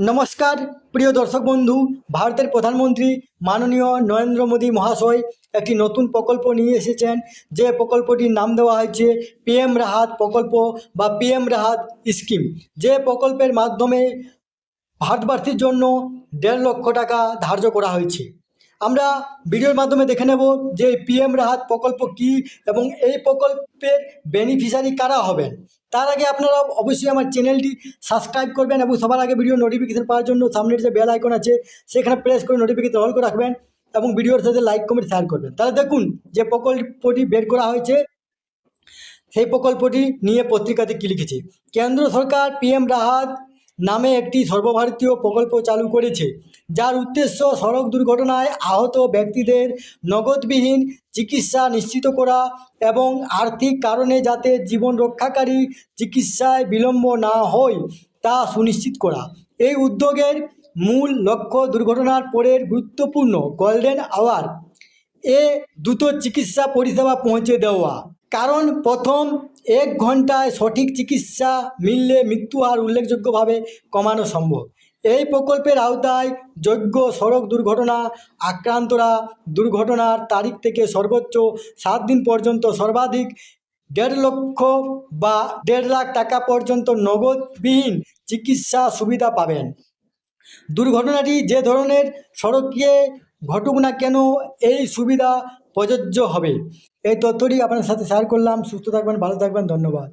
নমস্কার প্রিয় দর্শক বন্ধু। ভারতের প্রধানমন্ত্রী মাননীয় নরেন্দ্র মোদী মহাশয় একটি নতুন প্রকল্প নিয়ে এসেছেন, যে প্রকল্পটির নাম দেওয়া হয়েছে পিএম রাহাত প্রকল্প বা পিএম রাহাত স্কিম। যে প্রকল্পের মাধ্যমে ভারতবাসীর জন্য 1.5 লক্ষ টাকা ধার্য করা হয়েছে। আমরা ভিডিওর মাধ্যমে দেখে নেব যে পিএম রাহাত প্রকল্প কী এবং এই প্রকল্পের বেনিফিশিয়ারি কারা হবেন। তার আগে আপনারা অবশ্যই আমার চ্যানেলটি সাবস্ক্রাইব করবেন এবং সবার আগে ভিডিও নোটিফিকেশন পাওয়ার জন্য সামনের যে বেল আইকন আছে সেখানে প্রেস করে নোটিফিকেশন অল করে রাখবেন এবং ভিডিওর সাথে লাইক কমেন্ট শেয়ার করবেন। তাহলে দেখুন যে প্রকল্পটি বের করা হয়েছে, সেই প্রকল্পটি নিয়ে পত্রিকাতে কী লিখেছে। কেন্দ্র সরকার পিএম রাহাত নামে একটি সর্বভারতীয় প্রকল্প চালু করেছে, যার উদ্দেশ্য সড়ক দুর্ঘটনায় আহত ব্যক্তিদের নগদবিহীন চিকিৎসা নিশ্চিত করা এবং আর্থিক কারণে যাতে জীবন রক্ষাকারী চিকিৎসায় বিলম্ব না হয় তা সুনিশ্চিত করা। এই উদ্যোগের মূল লক্ষ্য দুর্ঘটনার পরের গুরুত্বপূর্ণ গোল্ডেন আওয়ার এ দ্রুত চিকিৎসা পরিষেবা পৌঁছে দেওয়া। কারণ প্রথম 1 ঘন্টায় সঠিক চিকিৎসা মিললে মৃত্যু হার উল্লেখযোগ্যভাবে কমানো সম্ভব। এই প্রকল্পের আওতায় যোগ্য সড়ক দুর্ঘটনা আক্রান্তরা দুর্ঘটনার তারিখ থেকে সর্বোচ্চ 7 দিন পর্যন্ত সর্বাধিক 1.5 লক্ষ বা 1.5 লাখ টাকা পর্যন্ত নগদবিহীন চিকিৎসা সুবিধা পাবেন। দুর্ঘটনাটি যে ধরনের সড়কে ঘটুক না কেন এই সুবিধা প্রযোজ্য হবে। এই তথ্যটি আপনার সাথে শেয়ার করলাম। সুস্থ থাকবেন, ভালো থাকবেন, ধন্যবাদ।